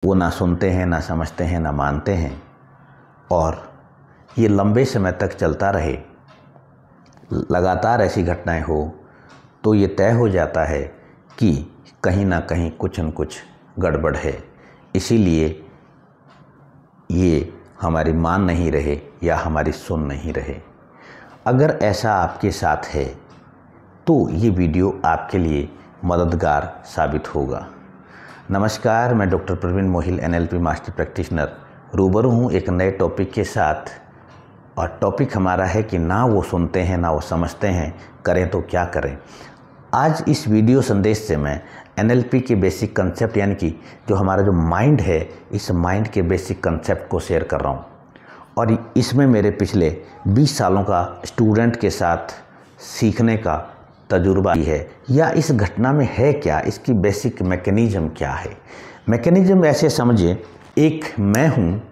वो ना सुनते हैं, ना समझते हैं, ना मानते हैं, और ये लंबे समय तक चलता रहे, लगातार ऐसी घटनाएं हो, तो ये तय हो जाता है कि कहीं ना कहीं कुछ न कुछ गड़बड़ है। इसीलिए ये हमारी मान नहीं रहे या हमारी सुन नहीं रहे। अगर ऐसा आपके साथ है तो ये वीडियो आपके लिए मददगार साबित होगा। नमस्कार, मैं doctor Praveen Mohil NLP master practitioner रूबरू हूँ एक नए टॉपिक के साथ। और टॉपिक हमारा है कि ना वो सुनते हैं ना वो समझते हैं, करें तो क्या करें। आज इस वीडियो संदेश से मैं NLP के बेसिक कंसेप्ट यानी कि जो हमारा जो माइंड है, इस माइंड के बेसिक कंसेप्ट को शेयर कर रहा हूँ। और इसमें मेरे पिछले 20 सालों का स्टूडेंट के साथ सीखने का तजुर्बा है, या इस घटना में है क्या, इसकी बेसिक मैकेनिज़्म क्या है। मैकेनिज़्म ऐसे समझिए, एक मैं हूँ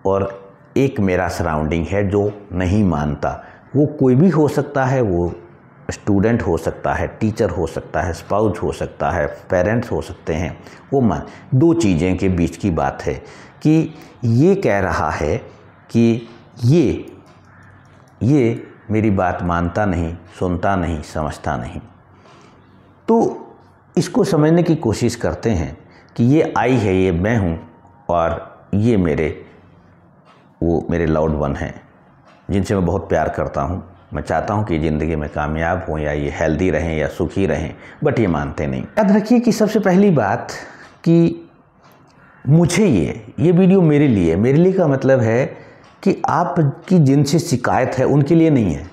और एक मेरा सराउंडिंग है जो नहीं मानता। वो कोई भी हो सकता है, वो स्टूडेंट हो सकता है, टीचर हो सकता है, स्पाउस हो सकता है, पेरेंट्स हो सकते हैं। वो दो चीज़ें के बीच की बात है कि ये कह रहा है कि ये मेरी बात मानता नहीं, सुनता नहीं, समझता नहीं। तो इसको समझने की कोशिश करते हैं कि ये आई है, ये मैं हूँ, और ये मेरे लव्ड वन हैं जिनसे मैं बहुत प्यार करता हूँ। मैं चाहता हूँ कि ज़िंदगी में कामयाब हों या ये हेल्दी रहें या सुखी रहें, बट ये मानते नहीं। याद रखिए कि सबसे पहली बात कि मुझे ये वीडियो मेरे लिए का मतलब है कि आपकी जिनसे शिकायत है उनके लिए नहीं है।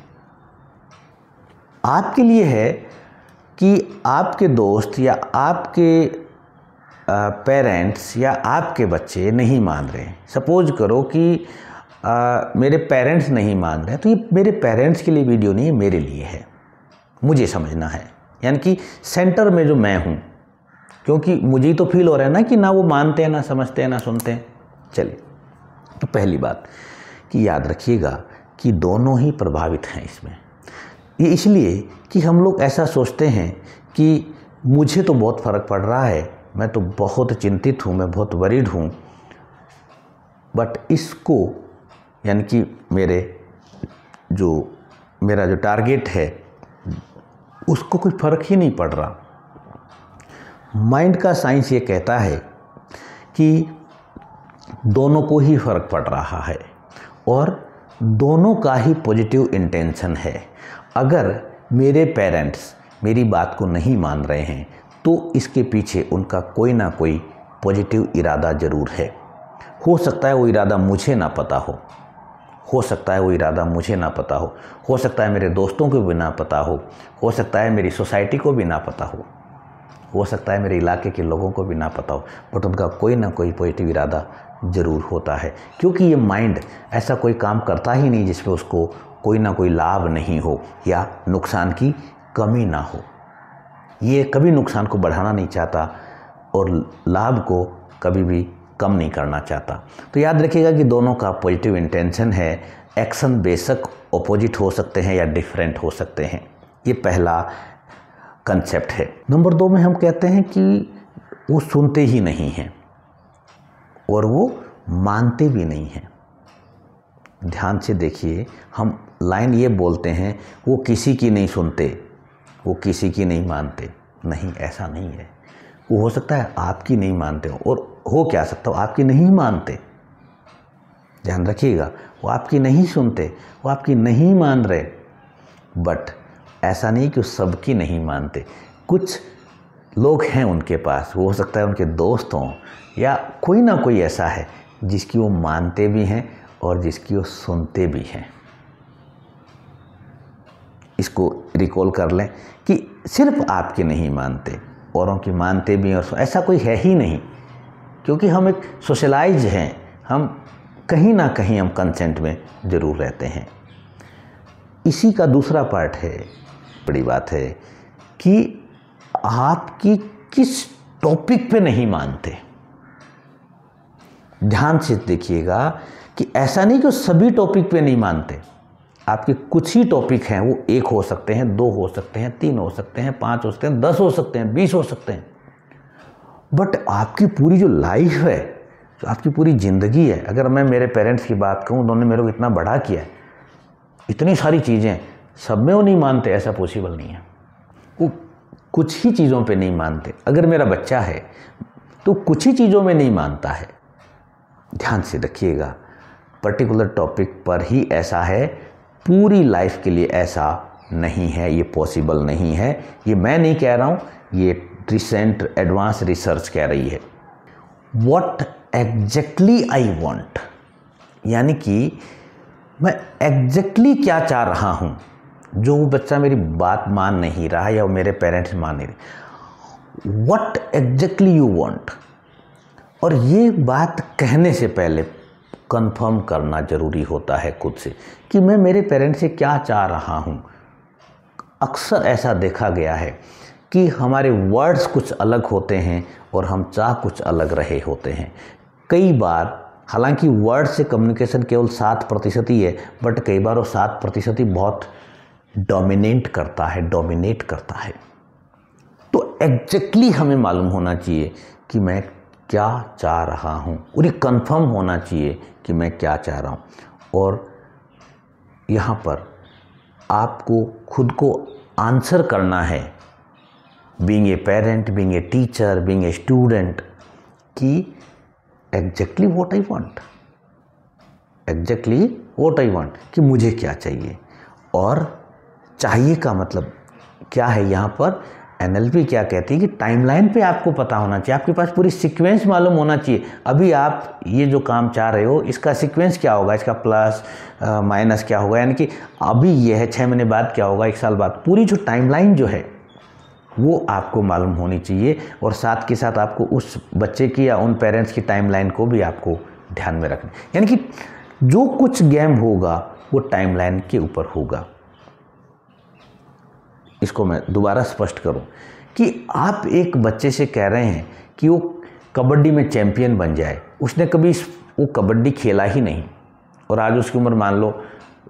आपके लिए है कि आपके दोस्त या आपके पेरेंट्स या आपके बच्चे नहीं मान रहे। सपोज करो कि मेरे पेरेंट्स नहीं मान रहे, तो ये मेरे पेरेंट्स के लिए वीडियो नहीं है, मेरे लिए है। मुझे समझना है, यानी कि सेंटर में जो मैं हूँ, क्योंकि मुझे ही तो फील हो रहा है ना कि ना वो मानते हैं, ना समझते हैं, ना सुनते हैं। चलिए, तो पहली बात कि याद रखिएगा कि दोनों ही प्रभावित हैं इसमें। ये इसलिए कि हम लोग ऐसा सोचते हैं कि मुझे तो बहुत फ़र्क पड़ रहा है, मैं तो बहुत चिंतित हूँ, मैं बहुत वरीड हूँ, बट इसको यानी कि मेरा जो टारगेट है उसको कोई फ़र्क ही नहीं पड़ रहा। माइंड का साइंस ये कहता है कि दोनों को ही फ़र्क पड़ रहा है और दोनों का ही पॉजिटिव इंटेंशन है। अगर मेरे पेरेंट्स मेरी बात को नहीं मान रहे हैं तो इसके पीछे उनका कोई ना कोई पॉजिटिव इरादा ज़रूर है। हो सकता है वो इरादा मुझे ना पता हो सकता है वो इरादा मुझे ना पता हो सकता है मेरे दोस्तों को भी ना पता हो सकता है मेरी सोसाइटी को भी ना पता हो सकता है मेरे इलाके के लोगों को भी ना पता हो, बट उनका कोई ना कोई पॉजिटिव इरादा ज़रूर होता है। क्योंकि ये माइंड ऐसा कोई काम करता ही नहीं जिसमें उसको कोई ना कोई लाभ नहीं हो या नुकसान की कमी ना हो। ये कभी नुकसान को बढ़ाना नहीं चाहता और लाभ को कभी भी कम नहीं करना चाहता। तो याद रखिएगा कि दोनों का पॉजिटिव इंटेंशन है। एक्शन बेशक ऑपोजिट हो सकते हैं या डिफरेंट हो सकते हैं। ये पहला कंसेप्ट है। नंबर 2 में हम कहते हैं कि वो सुनते ही नहीं हैं और वो मानते भी नहीं हैं। ध्यान से देखिए, हम लाइन ये बोलते हैं, वो किसी की नहीं सुनते, वो किसी की नहीं मानते। नहीं, ऐसा नहीं है। वो हो सकता है आपकी नहीं मानते हो, और हो क्या सकता हो आपकी नहीं मानते। ध्यान रखिएगा, वो आपकी नहीं सुनते, वो आपकी नहीं मान रहे, बट ऐसा नहीं कि वो सबकी नहीं मानते। कुछ लोग हैं उनके पास, वो हो सकता है उनके दोस्त हों या कोई ना कोई ऐसा है जिसकी वो मानते भी हैं और जिसकी वो सुनते भी हैं। इसको रिकॉल कर लें कि सिर्फ आपके नहीं मानते, औरों की मानते भी हैं, और ऐसा कोई है ही नहीं। क्योंकि हम एक सोशलाइज हैं, हम कहीं ना कहीं हम कंसेंट में ज़रूर रहते हैं। इसी का दूसरा पार्ट है, बड़ी बात है कि आपकी किस टॉपिक पे नहीं मानते। ध्यान से देखिएगा कि ऐसा नहीं कि सभी टॉपिक पे नहीं मानते। आपके कुछ ही टॉपिक हैं, वो 1 हो सकते हैं, 2 हो सकते हैं, 3 हो सकते हैं, 5 हो सकते हैं, 10 हो सकते हैं, 20 हो सकते हैं, बट आपकी पूरी जो लाइफ है तो आपकी पूरी ज़िंदगी है। अगर मैं मेरे पेरेंट्स की बात कहूँ, उन्होंने मेरे को इतना बड़ा किया है, इतनी सारी चीज़ें, सब में वो नहीं मानते, ऐसा पॉसिबल नहीं है। वो कुछ ही चीज़ों पे नहीं मानते। अगर मेरा बच्चा है तो कुछ ही चीज़ों में नहीं मानता है। ध्यान से रखिएगा, पर्टिकुलर टॉपिक पर ही ऐसा है, पूरी लाइफ के लिए ऐसा नहीं है, ये पॉसिबल नहीं है। ये मैं नहीं कह रहा हूँ, ये रिसेंट एडवांस रिसर्च कह रही है। व्हाट एग्जैक्टली आई वांट, यानी कि मैं एग्जैक्टली क्या चाह रहा हूँ, जो वो बच्चा मेरी बात मान नहीं रहा या मेरे पेरेंट्स मान नहीं रहे। व्हाट एग्जैक्टली यू वांट, और ये बात कहने से पहले कंफर्म करना ज़रूरी होता है खुद से कि मैं मेरे पेरेंट्स से क्या चाह रहा हूँ। अक्सर ऐसा देखा गया है कि हमारे वर्ड्स कुछ अलग होते हैं और हम चाह कुछ अलग रहे होते हैं। कई बार, हालांकि वर्ड से कम्युनिकेशन केवल 7% ही है, बट कई बार वो 7% ही बहुत डोमिनेट करता है। तो एग्जैक्टली हमें मालूम होना चाहिए कि मैं क्या चाह रहा हूँ, और ये कन्फर्म होना चाहिए कि मैं क्या चाह रहा हूँ। और यहाँ पर आपको खुद को आंसर करना है, being a parent, being a teacher, being a student, कि एग्जैक्टली व्हाट आई वांट, कि मुझे क्या चाहिए। और चाहिए का मतलब क्या है, यहाँ पर एनएलपी क्या कहती है कि टाइमलाइन पे आपको पता होना चाहिए, आपके पास पूरी सीक्वेंस मालूम होना चाहिए। अभी आप ये जो काम चाह रहे हो, इसका सीक्वेंस क्या होगा, इसका प्लस माइनस क्या होगा, यानी कि अभी ये है, 6 महीने बाद क्या होगा, 1 साल बाद, पूरी जो टाइमलाइन जो है वो आपको मालूम होनी चाहिए। और साथ के साथ आपको उस बच्चे की या उन पेरेंट्स की टाइमलाइन को भी आपको ध्यान में रखना, यानी कि जो कुछ गेम होगा वो टाइमलाइन के ऊपर होगा। इसको मैं दोबारा स्पष्ट करूं कि आप एक बच्चे से कह रहे हैं कि वो कबड्डी में चैंपियन बन जाए, उसने कभी वो कबड्डी खेला ही नहीं, और आज उसकी उम्र मान लो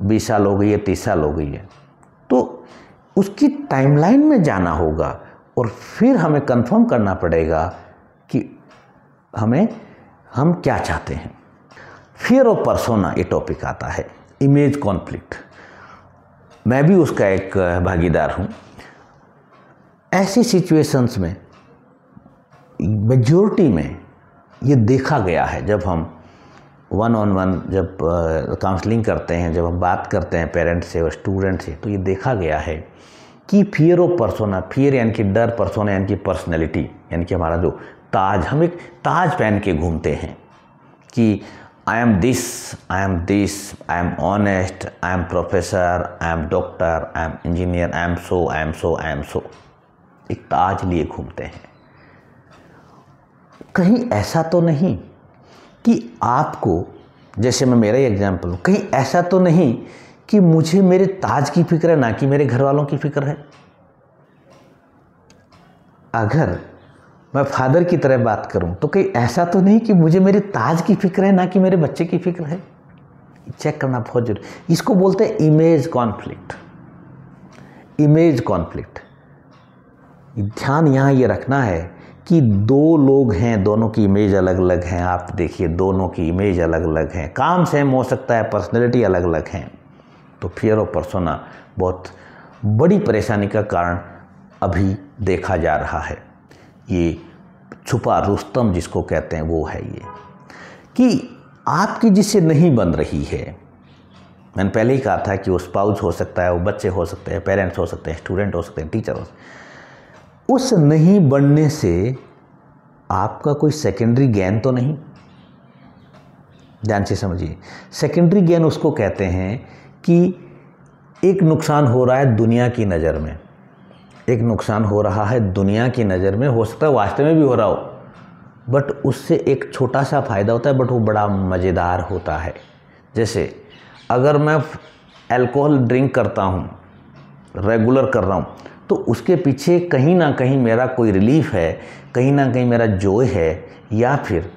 20 साल हो गई है, 30 साल हो गई है, तो उसकी टाइमलाइन में जाना होगा और फिर हमें कंफर्म करना पड़ेगा कि हम क्या चाहते हैं। फियर ऑफ पर्सोना ये टॉपिक आता है, इमेज कॉन्फ्लिक्ट। मैं भी उसका एक भागीदार हूँ। ऐसी सिचुएशंस में मेजॉरिटी में ये देखा गया है, जब हम 1-on-1 जब काउंसलिंग करते हैं, जब हम बात करते हैं पेरेंट्स से और स्टूडेंट से, तो ये देखा गया है कि फियर ऑफ पर्सोना, फियर यानी कि डर, पर्सोना यानी कि पर्सनैलिटी, यानी कि हमारा जो ताज, हम एक ताज पहन के घूमते हैं कि I am this, I am honest, I am professor, I am doctor, I am engineer, I am so, एक ताज लिए घूमते हैं। कहीं ऐसा तो नहीं कि आपको, जैसे मैं मेरा ही एग्जाम्पल हूँ, कहीं ऐसा तो नहीं कि मुझे मेरे ताज की फिक्र है, ना कि मेरे घर वालों की फिक्र है। अगर मैं फादर की तरह बात करूं तो कहीं ऐसा तो नहीं कि मुझे मेरे ताज की फिक्र है, ना कि मेरे बच्चे की फिक्र है। चेक करना बहुत जरूरी। इसको बोलते हैं इमेज कॉन्फ्लिक्ट। ध्यान यहाँ ये रखना है कि 2 लोग हैं, दोनों की इमेज अलग अलग हैं। आप देखिए, दोनों की इमेज अलग अलग हैं, काम सेम हो सकता है, पर्सनैलिटी अलग अलग हैं। तो फियर ऑफ पर्सोना बहुत बड़ी परेशानी का कारण अभी देखा जा रहा है। ये छुपा रुस्तम जिसको कहते हैं, वो है ये कि आपकी जिससे नहीं बन रही है। मैंने पहले ही कहा था कि वो स्पाउस हो सकता है, वो बच्चे हो सकते हैं, पेरेंट्स हो सकते हैं, स्टूडेंट हो सकते हैं, टीचर हो सकते हैं। उस नहीं बनने से आपका कोई सेकेंडरी गेन तो नहीं। ध्यान से समझिए, सेकेंडरी गेन उसको कहते हैं कि एक नुकसान हो रहा है दुनिया की नज़र में, एक नुकसान हो रहा है दुनिया की नज़र में, हो सकता है वास्तव में भी हो रहा हो, बट उससे एक छोटा सा फ़ायदा होता है, बट वो बड़ा मज़ेदार होता है। जैसे अगर मैं अल्कोहल ड्रिंक करता हूँ, रेगुलर कर रहा हूँ, तो उसके पीछे कहीं ना कहीं मेरा कोई रिलीफ है, कहीं ना कहीं मेरा जॉय है। या फिर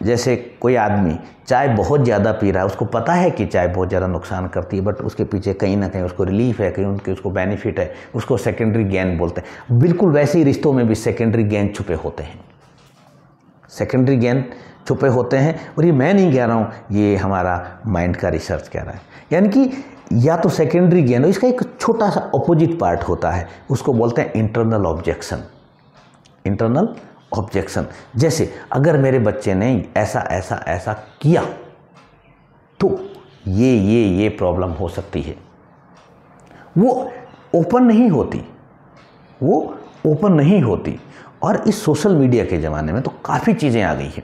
जैसे कोई आदमी चाय बहुत ज़्यादा पी रहा है, उसको पता है कि चाय बहुत ज़्यादा नुकसान करती है, बट उसके पीछे कहीं ना कहीं उसको रिलीफ है, कहीं उसको बेनिफिट है, उसको सेकेंडरी गेन बोलते हैं। बिल्कुल वैसे ही रिश्तों में भी सेकेंडरी गेन छुपे होते हैं। सेकेंडरी गेन छुपे होते हैं। और ये मैं नहीं कह रहा हूँ, ये हमारा माइंड का रिसर्च कह रहा है। यानी कि या तो सेकेंडरी गेन हो, इसका एक छोटा सा अपोजिट पार्ट होता है, उसको बोलते हैं इंटरनल ऑब्जेक्शन। इंटरनल ऑब्जेक्शन, जैसे अगर मेरे बच्चे ने ऐसा ऐसा ऐसा किया तो ये प्रॉब्लम हो सकती है। वो ओपन नहीं होती, वो ओपन नहीं होती। और इस सोशल मीडिया के ज़माने में तो काफ़ी चीज़ें आ गई हैं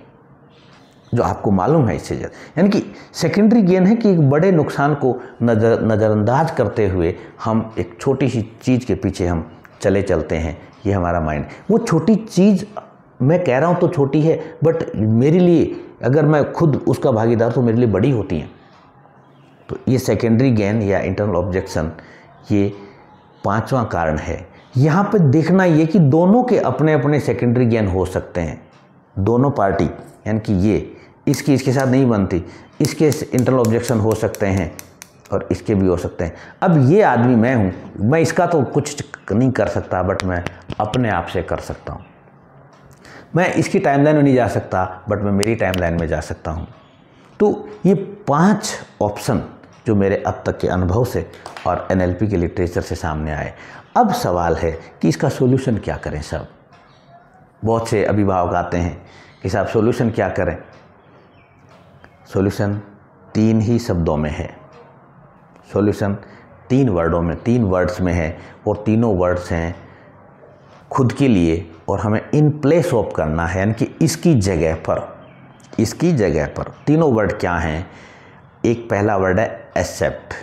जो आपको मालूम है इससे ज़्यादा। यानी कि सेकेंडरी गेन है कि एक बड़े नुकसान को नज़रअंदाज करते हुए हम एक छोटी सी चीज़ के पीछे हम चलते हैं। ये हमारा माइंड, वो छोटी चीज़ मैं कह रहा हूँ तो छोटी है, बट मेरे लिए अगर मैं खुद उसका भागीदार तो मेरे लिए बड़ी होती हैं। तो ये सेकेंडरी गेन या इंटरनल ऑब्जेक्शन, ये 5वां कारण है। यहाँ पे देखना ये कि दोनों के अपने अपने सेकेंडरी गेन हो सकते हैं। दोनों पार्टी, यानी कि ये इसके साथ नहीं बनती, इसके इंटरनल ऑब्जेक्शन हो सकते हैं और इसके भी हो सकते हैं। अब ये आदमी मैं हूँ, मैं इसका तो कुछ नहीं कर सकता, बट मैं अपने आप से कर सकता हूँ। मैं इसकी टाइमलाइन में नहीं जा सकता, बट मैं मेरी टाइमलाइन में जा सकता हूँ। तो ये 5 ऑप्शन जो मेरे अब तक के अनुभव से और NLP के लिटरेचर से सामने आए। अब सवाल है कि इसका सॉल्यूशन क्या करें साहब। बहुत से अभिभावक आते हैं कि साहब सॉल्यूशन क्या करें। सॉल्यूशन 3 ही शब्दों में है। सॉल्यूशन 3 वर्डों में, 3 वर्ड्स में है, और तीनों वर्ड्स हैं खुद के लिए, और हमें इन प्लेस ऑफ करना है, यानी कि इसकी जगह पर। इसकी जगह पर तीनों वर्ड क्या हैं। एक पहला वर्ड है एक्सेप्ट।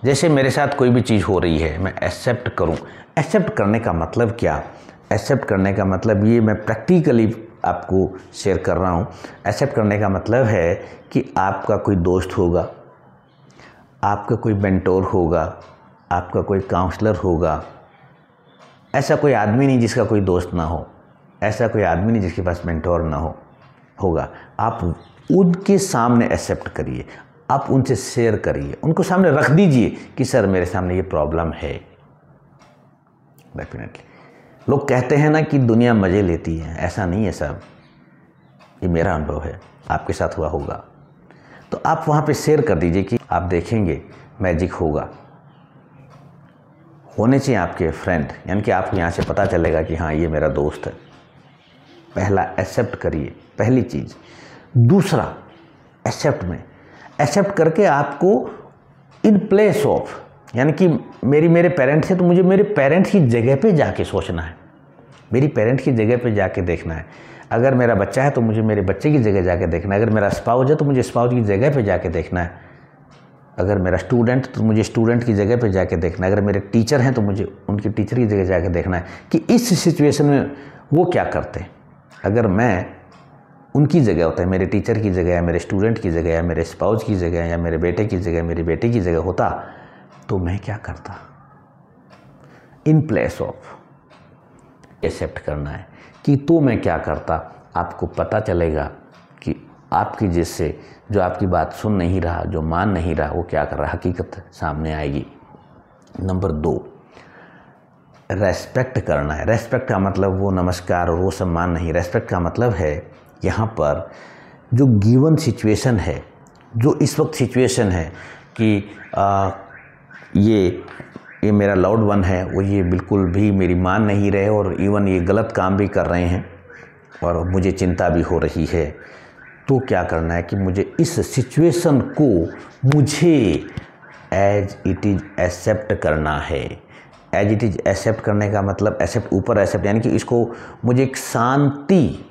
जैसे मेरे साथ कोई भी चीज़ हो रही है, मैं एक्सेप्ट करूं। एक्सेप्ट करने का मतलब क्या? एक्सेप्ट करने का मतलब ये मैं प्रैक्टिकली आपको शेयर कर रहा हूं। एक्सेप्ट करने का मतलब है कि आपका कोई दोस्त होगा, आपका कोई मेंटोर होगा, आपका कोई काउंसलर होगा। ऐसा कोई आदमी नहीं जिसका कोई दोस्त ना हो, ऐसा कोई आदमी नहीं जिसके पास मेंटोर ना होगा। आप उनके सामने एक्सेप्ट करिए, आप उनसे शेयर करिए, उनको सामने रख दीजिए कि सर मेरे सामने ये प्रॉब्लम है। डेफिनेटली लोग कहते हैं ना कि दुनिया मज़े लेती है, ऐसा नहीं है साहब। ये मेरा अनुभव है, आपके साथ हुआ होगा। तो आप वहाँ पे शेयर कर दीजिए कि आप देखेंगे मैजिक होगा। होने चाहिए आपके फ्रेंड, यानी कि आपको यहाँ से पता चलेगा कि हाँ ये मेरा दोस्त है। पहला एक्सेप्ट करिए, पहली चीज़। दूसरा एक्सेप्ट करके आपको इन प्लेस ऑफ, यानी कि मेरे पेरेंट्स हैं तो मुझे मेरे पेरेंट्स की जगह पे जाके सोचना है, मेरी पेरेंट्स की जगह पे जाके देखना है। अगर मेरा बच्चा है तो मुझे मेरे बच्चे की जगह जाके देखना है। अगर मेरा स्पाउस है तो मुझे स्पाउस की जगह पे जाके देखना है। अगर मेरा स्टूडेंट तो मुझे स्टूडेंट की जगह पे जाके देखना है। अगर मेरे टीचर हैं तो मुझे उनकी टीचर की जगह जाके देखना है कि इस सिचुएशन में वो क्या करते हैं। अगर मैं उनकी जगह होता है, मेरे टीचर की जगह या मेरे स्टूडेंट की जगह या मेरे स्पाउस की जगह या मेरे बेटे की जगह, मेरी बेटी की जगह होता, तो मैं क्या करता। इन प्लेस ऑफ एक्सेप्ट करना है कि तो मैं क्या करता। आपको पता चलेगा कि आपकी जिससे जो आपकी बात सुन नहीं रहा, जो मान नहीं रहा, वो क्या कर रहा है, हकीकत सामने आएगी। नंबर 2, रेस्पेक्ट करना है। रेस्पेक्ट का मतलब वो नमस्कार और वो सम्मान नहीं। रेस्पेक्ट का मतलब है यहाँ पर जो गिवन सिचुएशन है, जो इस वक्त सिचुएशन है कि ये मेरा लव्ड वन है, वो ये बिल्कुल भी मेरी मान नहीं रहे और इवन ये गलत काम भी कर रहे हैं और मुझे चिंता भी हो रही है। तो क्या करना है कि मुझे इस सिचुएशन को मुझे एज इट इज़ एक्सेप्ट करना है। एज इट इज़ एक्सेप्ट करने का मतलब एक्सेप्ट ऊपर एक्सेप्ट, यानी कि इसको मुझे एक शांति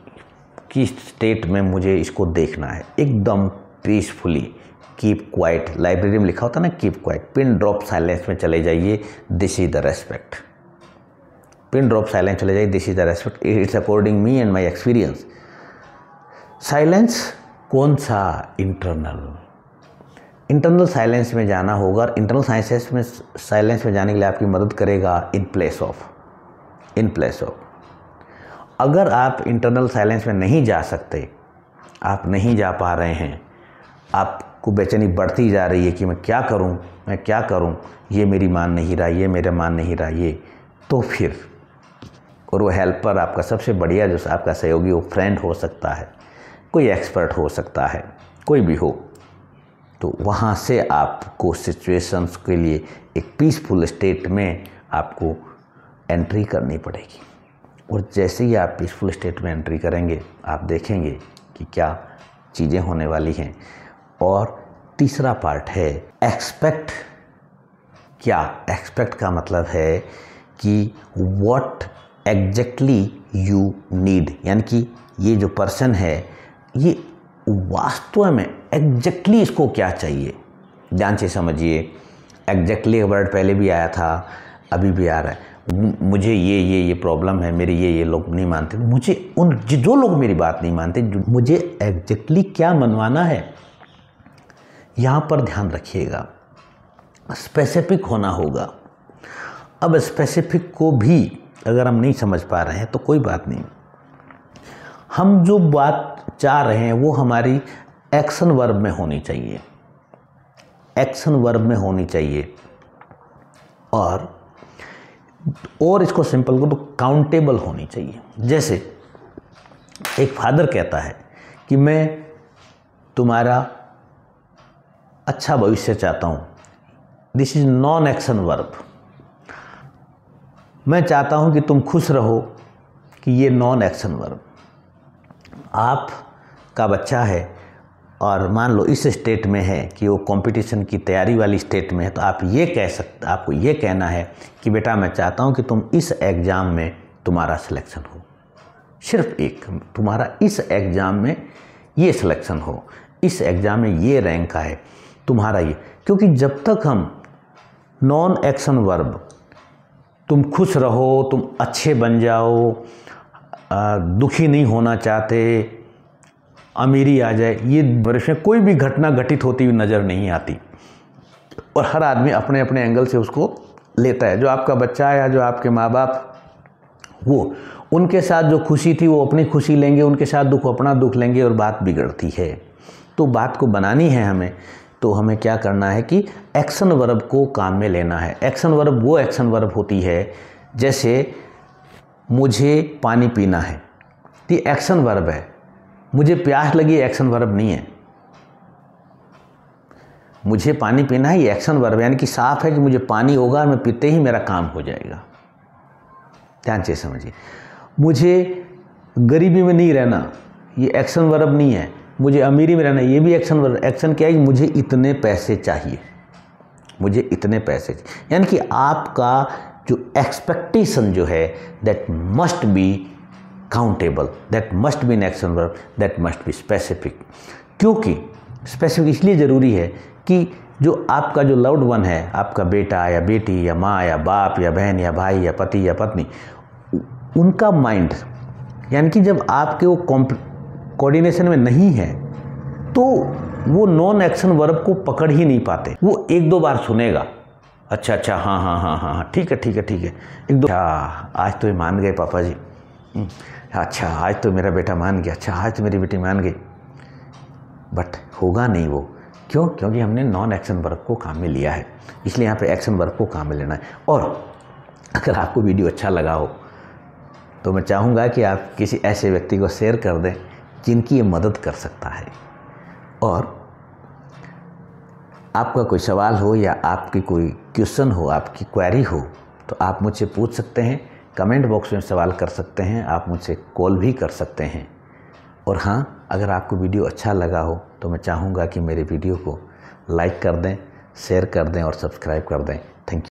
की स्टेट में मुझे इसको देखना है, एकदम पीसफुली। कीप क्वाइट, लाइब्रेरी में लिखा होता है ना keep quiet, pin drop silence में चले जाइए, this is the respect. Pin drop silence चले जाइए, this is the respect, it's according me and my experience. Silence कौन सा? इंटरनल साइलेंस में जाना होगा। और इंटरनल साइलेंस में जाने के लिए आपकी मदद करेगा इन प्लेस ऑफ। अगर आप इंटरनल साइलेंस में नहीं जा सकते, आप नहीं जा पा रहे हैं, आपको बेचैनी बढ़ती जा रही है कि मैं क्या करूं, ये मेरी मान नहीं रहा, ये मेरा मान नहीं रहा, ये, तो फिर और वो हेल्पर आपका सबसे बढ़िया जो आपका सहयोगी वो फ्रेंड हो सकता है, कोई एक्सपर्ट हो सकता है, कोई भी हो, तो वहाँ से आपको सिचुएशंस के लिए एक पीसफुल स्टेट में आपको एंट्री करनी पड़ेगी। और जैसे ही आप पीसफुल स्टेट में एंट्री करेंगे आप देखेंगे कि क्या चीज़ें होने वाली हैं। और तीसरा पार्ट है एक्सपेक्ट। क्या एक्सपेक्ट का मतलब है कि व्हाट एग्जैक्टली यू नीड, यानी कि ये जो पर्सन है ये वास्तव में एग्जैक्टली इसको क्या चाहिए। ध्यान से समझिए, एग्जैक्टली वर्ड पहले भी आया था, अभी भी आ रहा है। मुझे ये प्रॉब्लम है, मेरे ये लोग नहीं मानते, मुझे जो लोग मेरी बात नहीं मानते, मुझे एग्जैक्टली क्या मनवाना है, यहाँ पर ध्यान रखिएगा। स्पेसिफिक होना होगा। अब स्पेसिफिक को भी अगर हम नहीं समझ पा रहे हैं तो कोई बात नहीं, हम जो बात चाह रहे हैं वो हमारी एक्शन वर्ब में होनी चाहिए, एक्शन वर्ब में होनी चाहिए। और इसको सिंपल को तो काउंटेबल होनी चाहिए। जैसे एक फादर कहता है कि मैं तुम्हारा अच्छा भविष्य चाहता हूँ, this is non action verb. मैं चाहता हूँ कि तुम खुश रहो, कि ये नॉन एक्शन वर्ब। आपका बच्चा है और मान लो इस स्टेट में है कि वो कंपटीशन की तैयारी वाली स्टेट में है, तो आप ये कह सकते, आपको ये कहना है कि बेटा मैं चाहता हूँ कि तुम इस एग्ज़ाम में तुम्हारा सिलेक्शन हो, सिर्फ एक, तुम्हारा इस एग्ज़ाम में ये सिलेक्शन हो, इस एग्ज़ाम में ये रैंक आए तुम्हारा ये। क्योंकि जब तक हम नॉन एक्शन वर्ब, तुम खुश रहो, तुम अच्छे बन जाओ, दुखी नहीं होना चाहते, अमीरी आ जाए, ये वर्ष में कोई भी घटना घटित होती हुई नज़र नहीं आती। और हर आदमी अपने अपने एंगल से उसको लेता है। जो आपका बच्चा है या जो आपके माँ बाप, वो उनके साथ जो खुशी थी वो अपनी खुशी लेंगे, उनके साथ दुख अपना दुख लेंगे और बात बिगड़ती है। तो बात को बनानी है हमें, तो हमें क्या करना है कि एक्शन वर्ब को काम में लेना है। एक्शन वर्ब वो एक्शन वर्ब होती है, जैसे मुझे पानी पीना है, ये एक्शन वर्ब है। मुझे प्यास लगी एक्शन वर्ब नहीं है। मुझे पानी पीना है ये एक्शन वर्ब, यानी कि साफ है कि मुझे पानी होगा और मैं पीते ही मेरा काम हो जाएगा। ध्यान से समझिए। मुझे गरीबी में नहीं रहना, ये एक्शन वर्ब नहीं है। मुझे अमीरी में रहना, ये भी एक्शन वर्ब। एक्शन क्या है? मुझे इतने पैसे चाहिए, मुझे इतने पैसे चाहिए। यानी कि आपका जो एक्सपेक्टेशन जो है that must be countable, that must be an action verb, that must be specific. क्योंकि स्पेसिफिक इसलिए ज़रूरी है कि जो आपका जो लव्ड वन है, आपका बेटा या बेटी या माँ या बाप या बहन या भाई या पति या पत्नी, उनका माइंड, यानी कि जब आपके वो कोऑर्डिनेशन में नहीं है तो वो नॉन एक्शन वर्ब को पकड़ ही नहीं पाते। वो एक दो बार सुनेगा, अच्छा अच्छा हाँ हाँ हाँ हाँ हाँ ठीक है ठीक है ठीक है, एक दो, अच्छा आज तो ये मान गए पापा जी, अच्छा आज तो मेरा बेटा मान गया, अच्छा आज तो मेरी बेटी मान गई। बट होगा नहीं वो। क्यों? क्योंकि हमने नॉन एक्शन वर्ब को काम में लिया है। इसलिए यहाँ पे एक्शन वर्ब को काम में लेना है। और अगर आपको वीडियो अच्छा लगा हो तो मैं चाहूँगा कि आप किसी ऐसे व्यक्ति को शेयर कर दें जिनकी ये मदद कर सकता है। और आपका कोई सवाल हो या आपकी कोई क्वेश्चन हो, आपकी क्वेरी हो, तो आप मुझसे पूछ सकते हैं, कमेंट बॉक्स में सवाल कर सकते हैं, आप मुझसे कॉल भी कर सकते हैं। और हाँ, अगर आपको वीडियो अच्छा लगा हो तो मैं चाहूँगा कि मेरे वीडियो को लाइक कर दें, शेयर कर दें और सब्सक्राइब कर दें। Thank you.